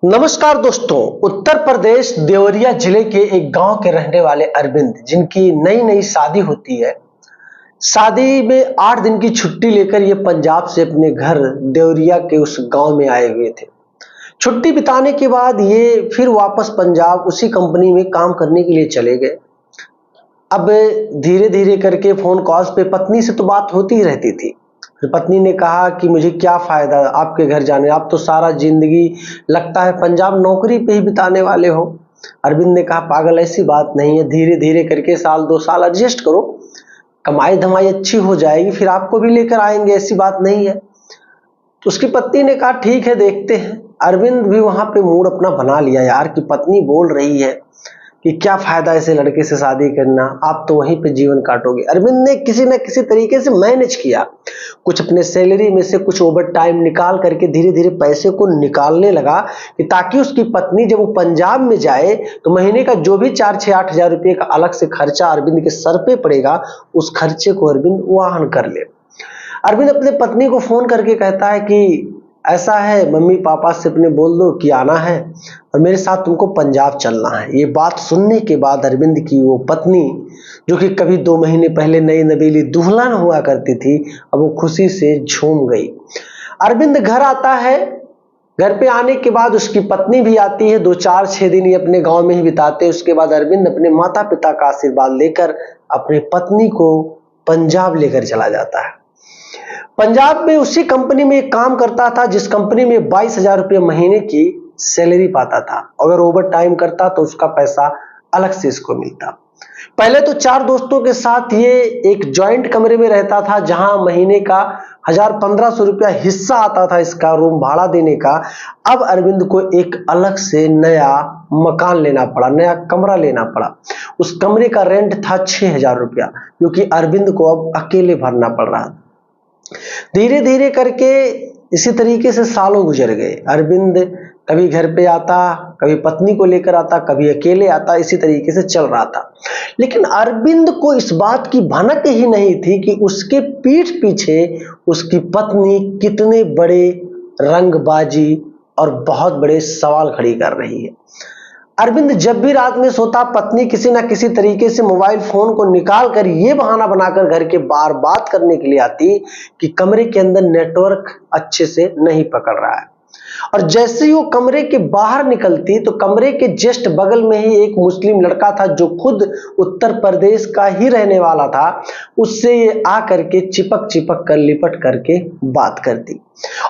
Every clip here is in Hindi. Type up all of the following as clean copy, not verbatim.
नमस्कार दोस्तों। उत्तर प्रदेश देवरिया जिले के एक गांव के रहने वाले अरविंद, जिनकी नई नई शादी होती है। शादी में 8 दिन की छुट्टी लेकर ये पंजाब से अपने घर देवरिया के उस गांव में आए हुए थे। छुट्टी बिताने के बाद ये फिर वापस पंजाब उसी कंपनी में काम करने के लिए चले गए। अब धीरे धीरे करके फोन कॉल्स पे पत्नी से तो बात होती ही रहती थी। फिर पत्नी ने कहा कि मुझे क्या फायदा आपके घर जाने, आप तो सारा जिंदगी लगता है पंजाब नौकरी पे ही बिताने वाले हो। अरविंद ने कहा, पागल ऐसी बात नहीं है, धीरे धीरे करके साल 2 साल एडजस्ट करो, कमाई धमाई अच्छी हो जाएगी, फिर आपको भी लेकर आएंगे, ऐसी बात नहीं है। तो उसकी पत्नी ने कहा, ठीक है देखते हैं। अरविंद भी वहां पे मूड अपना बना लिया यार, कि पत्नी बोल रही है कि क्या फायदा ऐसे लड़के से शादी करना, आप तो वहीं पे जीवन काटोगे। अरविंद ने किसी न किसी तरीके से मैनेज किया, कुछ अपने सैलरी में से कुछ ओवर टाइम निकाल करके धीरे धीरे पैसे को निकालने लगा, कि ताकि उसकी पत्नी जब वो पंजाब में जाए तो महीने का जो भी 4-6-8 हजार रुपये का अलग से खर्चा अरविंद के सर पे पड़ेगा, उस खर्चे को अरविंद वहन कर ले। अरविंद अपने पत्नी को फोन करके कहता है कि ऐसा है, मम्मी पापा से अपने बोल दो कि आना है और मेरे साथ तुमको पंजाब चलना है। ये बात सुनने के बाद अरविंद की वो पत्नी, जो कि कभी 2 महीने पहले नई नवेली दुल्हन हुआ करती थी, अब वो खुशी से झूम गई। अरविंद घर आता है। घर पे आने के बाद उसकी पत्नी भी आती है। 2-4-6 दिन ये अपने गांव में ही बिताते। उसके बाद अरविंद अपने माता पिता का आशीर्वाद लेकर अपने पत्नी को पंजाब लेकर चला जाता है। पंजाब में उसी कंपनी में काम करता था जिस कंपनी में 22,000 रुपये महीने की सैलरी पाता था। अगर ओवर टाइम करता तो उसका पैसा अलग से इसको मिलता। पहले तो 4 दोस्तों के साथ ये एक जॉइंट कमरे में रहता था, जहां महीने का 1,000-1,500 रुपया हिस्सा आता था इसका रूम भाड़ा देने का। अब अरविंद को एक अलग से नया मकान लेना पड़ा, नया कमरा लेना पड़ा। उस कमरे का रेंट था 6,000 रुपया, जो कि अरविंद को अब अकेले भरना पड़ रहा था। धीरे धीरे करके इसी तरीके से सालों गुजर गए। अरविंद कभी घर पे आता, कभी पत्नी को लेकर आता, कभी अकेले आता, इसी तरीके से चल रहा था। लेकिन अरविंद को इस बात की भनक ही नहीं थी कि उसके पीठ पीछे उसकी पत्नी कितने बड़े रंगबाजी और बहुत बड़े सवाल खड़ी कर रही है। अरविंद जब भी रात में सोता, पत्नी किसी ना किसी तरीके से मोबाइल फोन को निकाल कर ये बहाना बनाकर घर के बाहर बात करने के लिए आती कि कमरे के अंदर नेटवर्क अच्छे से नहीं पकड़ रहा है। और जैसे ही वो कमरे के बाहर निकलती तो कमरे के जस्ट बगल में ही एक मुस्लिम लड़का था, जो खुद उत्तर प्रदेश का ही रहने वाला था। उससे ये आकर के चिपक चिपक कर लिपट करके बात करती।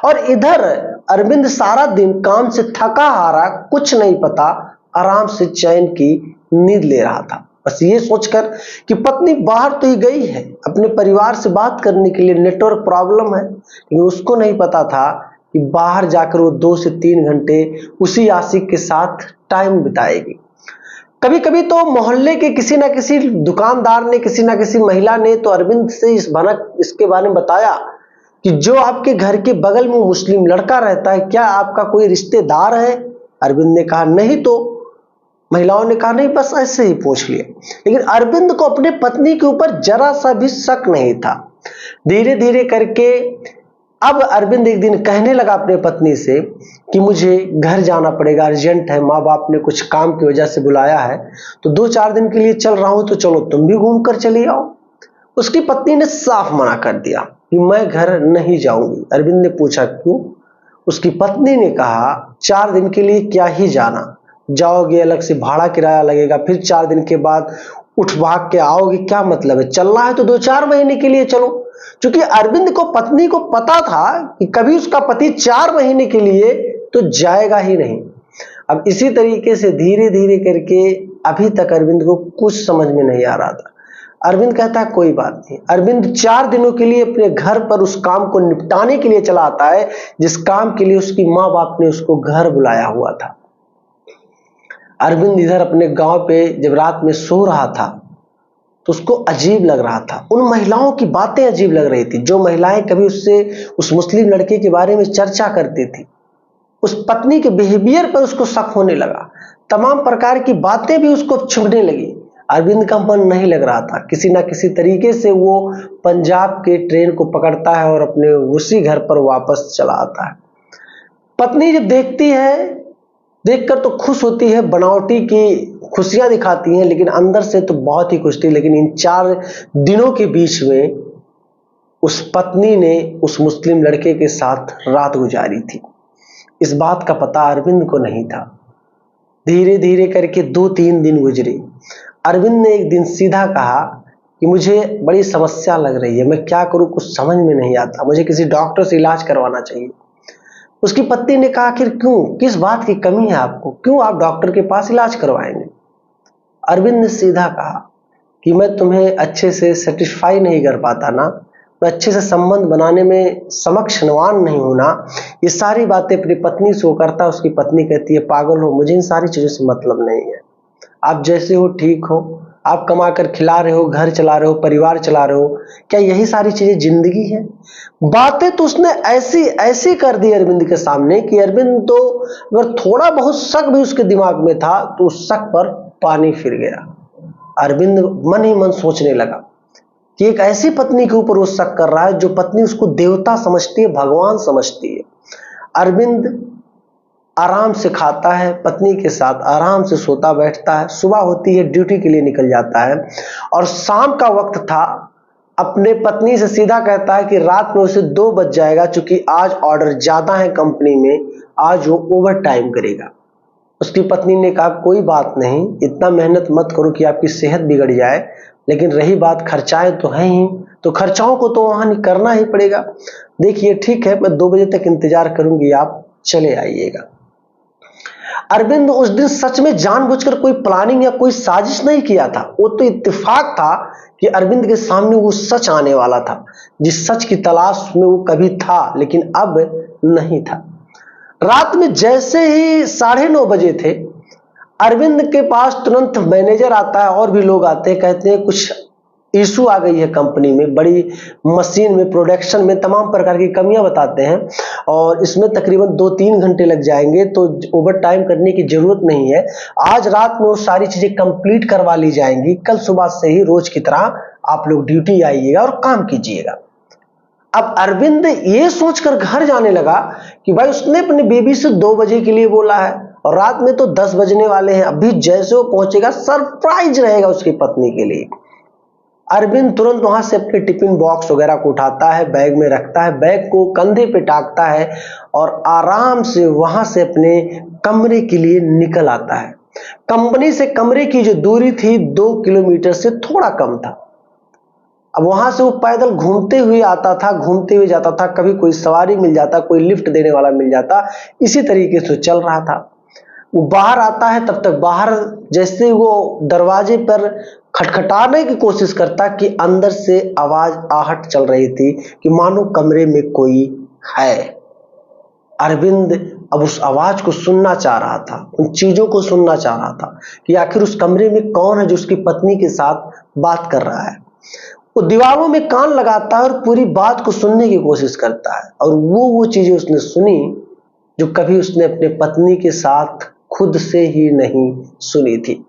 और इधर अरविंद सारा दिन काम से थका हारा, कुछ नहीं पता, आराम से चैन की नींद ले रहा था, बस ये सोचकर कि पत्नी बाहर तो ही गई है अपने परिवार से बात करने के लिए, नेटवर्क प्रॉब्लम है। लेकिन उसको नहीं पता था कि बाहर जाकर वो 2 से 3 घंटे उसी आशिक के साथ टाइम बिताएगी। कभी कभी तो मोहल्ले के किसी ना किसी दुकानदार ने, किसी ना किसी महिला ने तो अरविंद से इसके बारे में बताया कि जो आपके घर के बगल में मुस्लिम लड़का रहता है, क्या आपका कोई रिश्तेदार है? अरविंद ने कहा नहीं। तो महिलाओं ने कहा नहीं, बस ऐसे ही पूछ लिया। लेकिन अरविंद को अपने पत्नी के ऊपर जरा सा भी शक नहीं था। धीरे धीरे करके अब अरविंद एक दिन कहने लगा अपने पत्नी से कि मुझे घर जाना पड़ेगा, अर्जेंट है, माँ बाप ने कुछ काम की वजह से बुलाया है, तो 2-4 दिन के लिए चल रहा हूं, तो चलो तुम भी घूम कर चली आओ। उसकी पत्नी ने साफ मना कर दिया कि मैं घर नहीं जाऊंगी। अरविंद ने पूछा क्यों? उसकी पत्नी ने कहा 4 दिन के लिए क्या ही जाना, जाओगे अलग से भाड़ा किराया लगेगा, फिर 4 दिन के बाद उठ भाग के आओगे, क्या मतलब है? चलना है तो 2-4 महीने के लिए चलो। क्योंकि अरविंद को, पत्नी को पता था कि कभी उसका पति 4 महीने के लिए तो जाएगा ही नहीं। अब इसी तरीके से धीरे धीरे करके अभी तक अरविंद को कुछ समझ में नहीं आ रहा था। अरविंद कहता है कोई बात नहीं। अरविंद 4 दिनों के लिए अपने घर पर उस काम को निपटाने के लिए चला आता है जिस काम के लिए उसकी माँ बाप ने उसको घर बुलाया हुआ था। अरविंद इधर अपने गांव पे जब रात में सो रहा था तो उसको अजीब लग रहा था। उन महिलाओं की बातें अजीब लग रही थी, जो महिलाएं कभी उससे, उस मुस्लिम लड़के के बारे में चर्चा करती थी। उस पत्नी के बिहेवियर पर उसको शक होने लगा। तमाम प्रकार की बातें भी उसको छुपने लगी। अरविंद का मन नहीं लग रहा था। किसी ना किसी तरीके से वो पंजाब के ट्रेन को पकड़ता है और अपने उसी घर पर वापस चला आता है। पत्नी जब देखती है देखकर तो खुश होती है, बनावटी की खुशियां दिखाती हैं, लेकिन अंदर से तो बहुत ही खुश थी। लेकिन इन 4 दिनों के बीच में उस पत्नी ने उस मुस्लिम लड़के के साथ रात गुजारी थी। इस बात का पता अरविंद को नहीं था। धीरे धीरे करके 2-3 दिन गुजरे। अरविंद ने एक दिन सीधा कहा कि मुझे बड़ी समस्या लग रही है, मैं क्या करूं, कुछ समझ में नहीं आता, मुझे किसी डॉक्टर से इलाज करवाना चाहिए। उसकी पत्नी ने कहा, आखिर क्यों, किस बात की कमी है आपको, क्यों आप डॉक्टर के पास इलाज करवाएंगे? अरविंद ने सीधा कहा कि मैं तुम्हें अच्छे से सेटिस्फाई नहीं कर पाता ना, मैं अच्छे से संबंध बनाने में समक्षवान नहीं हूं ना। ये सारी बातें अपनी पत्नी से वो करता है। उसकी पत्नी कहती है, पागल हो, मुझे इन सारी चीजों से मतलब नहीं है, आप जैसे हो ठीक हो, आप कमा कर खिला रहे हो, घर चला रहे हो, परिवार चला रहे हो, क्या यही सारी चीजें जिंदगी है? बातें तो उसने ऐसी ऐसी कर दी अरविंद के सामने कि अरविंद तो अगर थोड़ा बहुत शक भी उसके दिमाग में था तो उस शक पर पानी फिर गया। अरविंद मन ही मन सोचने लगा कि एक ऐसी पत्नी के ऊपर वो शक कर रहा है जो पत्नी उसको देवता समझती है, भगवान समझती है। अरविंद आराम से खाता है, पत्नी के साथ आराम से सोता बैठता है, सुबह होती है ड्यूटी के लिए निकल जाता है, और शाम का वक्त था। अपने पत्नी से सीधा कहता है कि रात में उसे 2 बज जाएगा, चूंकि आज ऑर्डर ज्यादा है कंपनी में, आज वो ओवर टाइम करेगा। उसकी पत्नी ने कहा, कोई बात नहीं, इतना मेहनत मत करो कि आपकी सेहत बिगड़ जाए, लेकिन रही बात खर्चाएं तो हैं ही, तो खर्चाओं को तो वहां करना ही पड़ेगा। देखिए ठीक है, मैं 2 बजे तक इंतजार करूंगी, आप चले आइएगा। अरविंद उस दिन सच में जानबूझकर कोई प्लानिंग या कोई साजिश नहीं किया था, वो तो इत्तेफाक था कि अरविंद के सामने वो सच आने वाला था, जिस सच की तलाश में वो कभी था लेकिन अब नहीं था। रात में जैसे ही 9:30 बजे थे, अरविंद के पास तुरंत मैनेजर आता है और भी लोग आते हैं, कहते हैं कुछ इशू आ गई है कंपनी में, बड़ी मशीन में, प्रोडक्शन में तमाम प्रकार की कमियां बताते हैं और इसमें तकरीबन 2-3 घंटे लग जाएंगे, तो ओवर टाइम करने की जरूरत नहीं है। आज रात में वो सारी चीजें कंप्लीट करवा ली जाएंगी, कल सुबह से ही रोज की तरह आप लोग ड्यूटी आइएगा और काम कीजिएगा। अब अरविंद ये सोचकर घर जाने लगा कि भाई उसने अपनी बेबी से 2 बजे के लिए बोला है और रात में तो 10 बजने वाले हैं, अभी जैसे वो पहुंचेगा सरप्राइज रहेगा उसकी पत्नी के लिए। अरविंद तुरंत वहां से अपने टिफिन बॉक्स वगैरह को उठाता है, बैग में रखता है, बैग को कंधे पे टाकता है और आराम से वहां से अपने कमरे के लिए निकल आता है। कंपनी से कमरे की जो दूरी थी 2 किलोमीटर से थोड़ा कम था। अब वहां से वो पैदल घूमते हुए आता था, घूमते हुए जाता था, कभी कोई सवारी मिल जाता, कोई लिफ्ट देने वाला मिल जाता, इसी तरीके से चल रहा था। वो बाहर आता है, तब तक बाहर जैसे वो दरवाजे पर खटखटाने की कोशिश करता कि अंदर से आवाज आहट चल रही थी कि मानो कमरे में कोई है। अरविंद अब उस आवाज को सुनना चाह रहा था, उन चीजों को सुनना चाह रहा था कि आखिर उस कमरे में कौन है जो उसकी पत्नी के साथ बात कर रहा है। वो दीवारों में कान लगाता है और पूरी बात को सुनने की कोशिश करता है, और वो चीजें उसने सुनी जो कभी उसने अपने पत्नी के साथ खुद से ही नहीं सुनी थी।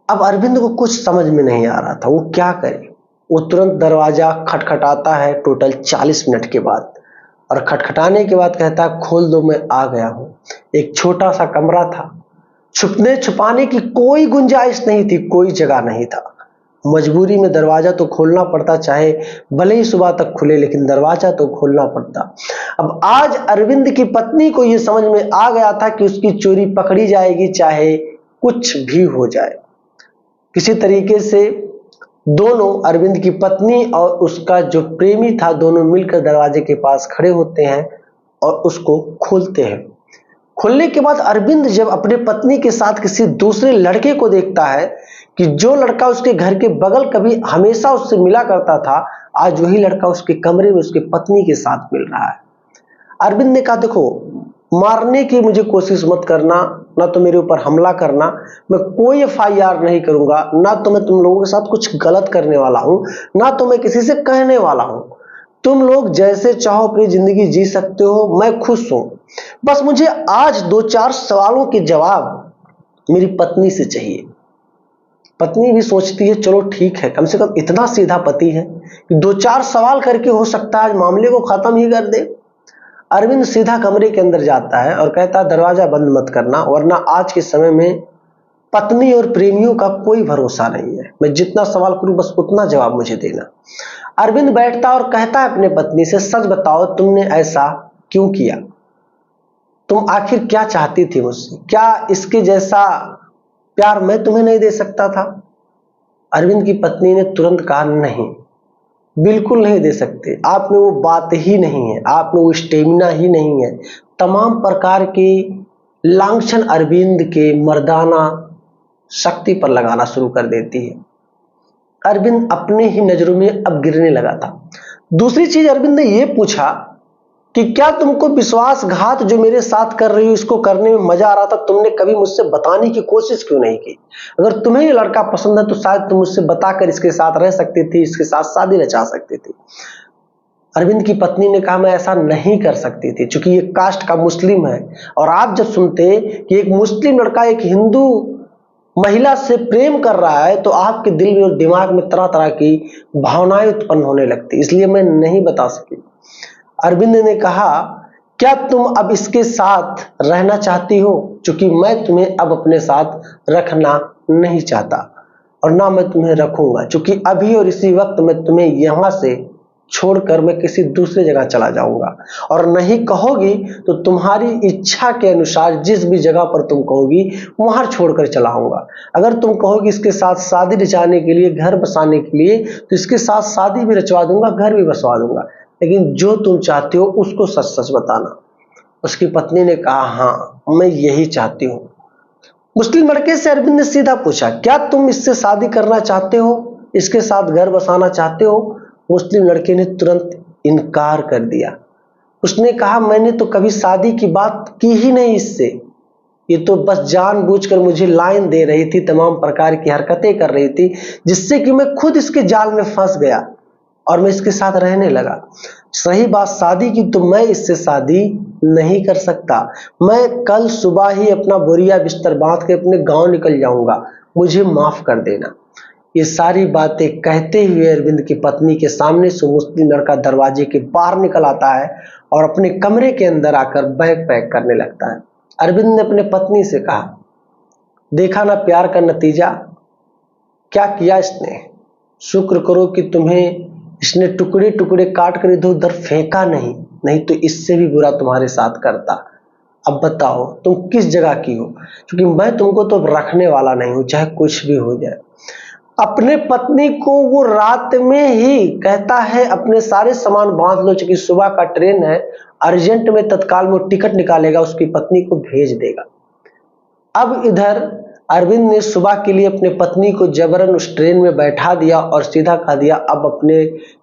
अब अरविंद को कुछ समझ में नहीं आ रहा था वो क्या करे। वो तुरंत दरवाजा खटखटाता है टोटल 40 मिनट के बाद, और खटखटाने के बाद कहता है, खोल दो, मैं आ गया हूं। एक छोटा सा कमरा था, छुपने छुपाने की कोई गुंजाइश नहीं थी, कोई जगह नहीं था। मजबूरी में दरवाजा तो खोलना पड़ता, चाहे भले ही सुबह तक खुले, लेकिन दरवाजा तो खोलना पड़ता। अब आज अरविंद की पत्नी को यह समझ में आ गया था कि उसकी चोरी पकड़ी जाएगी, चाहे कुछ भी हो जाए। किसी तरीके से दोनों, अरविंद की पत्नी और उसका जो प्रेमी था, दोनों मिलकर दरवाजे के पास खड़े होते हैं और उसको खोलते हैं। खोलने के बाद अरविंद जब अपने पत्नी के साथ किसी दूसरे लड़के को देखता है कि जो लड़का उसके घर के बगल कभी हमेशा उससे मिला करता था, आज वही लड़का उसके कमरे में उसके पत्नी के साथ मिल रहा है। अरविंद ने कहा, देखो, मारने की मुझे कोशिश मत करना, ना तो मेरे ऊपर हमला करना, मैं कोई FIR नहीं करूंगा, ना तो मैं तुम लोगों के साथ कुछ गलत करने वाला हूं, ना तो मैं किसी से कहने वाला हूं। तुम लोग जैसे चाहो अपनी जिंदगी जी सकते हो, मैं खुश हूं। बस मुझे आज 2-4 सवालों के जवाब मेरी पत्नी से चाहिए। पत्नी भी सोचती है, चलो ठीक है, कम से कम इतना सीधा पति है कि 2-4 सवाल करके हो सकता है आज मामले को खत्म ही कर दे। अरविंद सीधा कमरे के अंदर जाता है और कहता है दरवाजा बंद मत करना, वरना आज के समय में पत्नी और प्रेमियों का कोई भरोसा नहीं है। मैं जितना सवाल करूं बस उतना जवाब मुझे देना। अरविंद बैठता और कहता है अपने पत्नी से, सच बताओ तुमने ऐसा क्यों किया? तुम आखिर क्या चाहती थी मुझसे? क्या इसके जैसा प्यार मैं तुम्हें नहीं दे सकता था? अरविंद की पत्नी ने तुरंत कहा, नहीं, बिल्कुल नहीं दे सकते। आप में वो बात ही नहीं है, आप में वो स्टेमिना ही नहीं है। तमाम प्रकार की लांछन अरविंद के मर्दाना शक्ति पर लगाना शुरू कर देती है। अरविंद अपने ही नजरों में अब गिरने लगा था। दूसरी चीज अरविंद ने यह पूछा कि क्या तुमको विश्वासघात जो मेरे साथ कर रही हो इसको करने में मजा आ रहा था? तुमने कभी मुझसे बताने की कोशिश क्यों नहीं की? अगर तुम्हें ये लड़का पसंद है तो शायद तुम मुझसे बताकर इसके साथ रह सकती थी, इसके साथ शादी रचा सकती थी। अरविंद की पत्नी ने कहा, मैं ऐसा नहीं कर सकती थी, क्योंकि ये कास्ट का मुस्लिम है। और आप जब सुनते कि एक मुस्लिम लड़का एक हिंदू महिला से प्रेम कर रहा है तो आपके दिल में और दिमाग में तरह तरह की भावनाएं उत्पन्न होने लगती, इसलिए मैं नहीं बता सकी। अरविंद ने कहा, क्या तुम अब इसके साथ रहना चाहती हो? क्योंकि मैं तुम्हें अब अपने साथ रखना नहीं चाहता और ना मैं तुम्हें रखूंगा, क्योंकि अभी और इसी वक्त मैं तुम्हें यहां से छोड़कर मैं किसी दूसरी जगह चला जाऊंगा। और नहीं कहोगी तो तुम्हारी इच्छा के अनुसार जिस भी जगह पर तुम कहोगी वहां छोड़कर चला आऊंगा। अगर तुम कहोगी इसके साथ शादी रचाने के लिए, घर बसाने के लिए, तो इसके साथ शादी भी रचवा दूंगा, घर भी बसवा दूंगा, लेकिन जो तुम चाहते हो उसको सच सच बताना। उसकी पत्नी ने कहा, हाँ मैं यही चाहती हूँ। मुस्लिम लड़के से अरविंद ने सीधा पूछा, क्या तुम इससे शादी करना चाहते हो? इसके साथ घर बसाना चाहते हो? मुस्लिम लड़के ने तुरंत इनकार कर दिया। उसने कहा, मैंने तो कभी शादी की बात की ही नहीं इससे, ये तो बस जानबूझकर मुझे लाइन दे रही थी, तमाम प्रकार की हरकतें कर रही थी, जिससे कि मैं खुद इसके जाल में फंस गया और मैं इसके साथ रहने लगा। सही बात शादी की तो मैं इससे शादी नहीं कर सकता। मैं कल सुबह ही अपना बोरिया बिस्तर बांध के अपने गांव निकल जाऊंगा, मुझे माफ कर देना। ये सारी बातें कहते हुए अरविंद की पत्नी के सामने से मुस्लिम लड़का दरवाजे के बाहर निकल आता है और अपने कमरे के अंदर आकर बैग पैक करने लगता है। अरविंद ने अपने पत्नी से कहा, देखा ना प्यार का नतीजा, क्या किया इसने? शुक्र करो कि तुम्हें इसने टुकड़े टुकड़े काट कर इधर उधर फेंका नहीं, नहीं तो इससे भी बुरा तुम्हारे साथ करता। अब बताओ तुम किस जगह की हो, क्योंकि मैं तुमको तो रखने वाला नहीं हूं, चाहे कुछ भी हो जाए। अपने पत्नी को वो रात में ही कहता है, अपने सारे सामान बांध लो, क्योंकि सुबह का ट्रेन है, अर्जेंट में तत्काल में टिकट निकालेगा, उसकी पत्नी को भेज देगा। अब इधर अरविंद ने सुबह के लिए अपने पत्नी को जबरन उस ट्रेन में बैठा दिया और सीधा कह दिया, अब अपने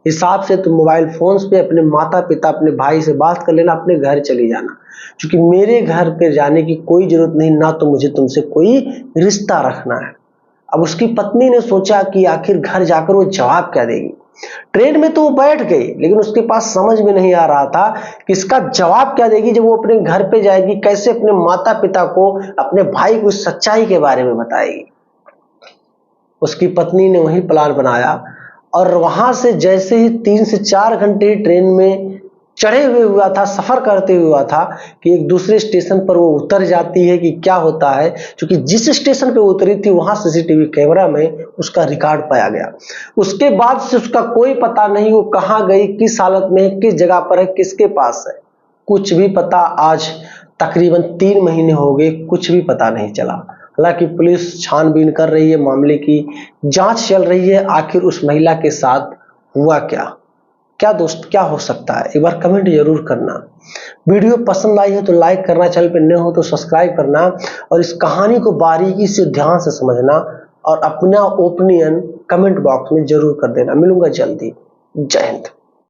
हिसाब से तुम मोबाइल फोन्स पे अपने माता पिता, अपने भाई से बात कर लेना, अपने घर चली जाना, क्योंकि मेरे घर पे जाने की कोई जरूरत नहीं, ना तो मुझे तुमसे कोई रिश्ता रखना है। अब उसकी पत्नी ने सोचा कि आखिर घर जाकर वो जवाब क्या देगी। ट्रेन में तो वो बैठ गई, लेकिन उसके पास समझ में नहीं आ रहा था कि इसका जवाब क्या देगी जब वो अपने घर पे जाएगी, कैसे अपने माता पिता को, अपने भाई को सच्चाई के बारे में बताएगी। उसकी पत्नी ने वही प्लान बनाया और वहां से जैसे ही 3 से 4 घंटे ट्रेन में चढ़े हुए हुआ था, सफर करते हुआ था, कि एक दूसरे स्टेशन पर वो उतर जाती है। कि क्या होता है, क्योंकि जिस स्टेशन पे उतरी थी वहां सीसीटीवी कैमरा में उसका रिकॉर्ड पाया गया। उसके बाद से उसका कोई पता नहीं, वो कहां गई, किस हालत में है, किस जगह पर है, किसके पास है, कुछ भी पता आज तकरीबन 3 महीने हो गए, कुछ भी पता नहीं चला। हालांकि पुलिस छानबीन कर रही है, मामले की जांच चल रही है, आखिर उस महिला के साथ हुआ क्या दोस्त, क्या हो सकता है, एक बार कमेंट जरूर करना। वीडियो पसंद आई हो तो लाइक करना, चैनल पर नए हो तो सब्सक्राइब करना और इस कहानी को बारीकी से ध्यान से समझना और अपना ओपिनियन कमेंट बॉक्स में जरूर कर देना। मिलूंगा जल्दी। जय हिंद।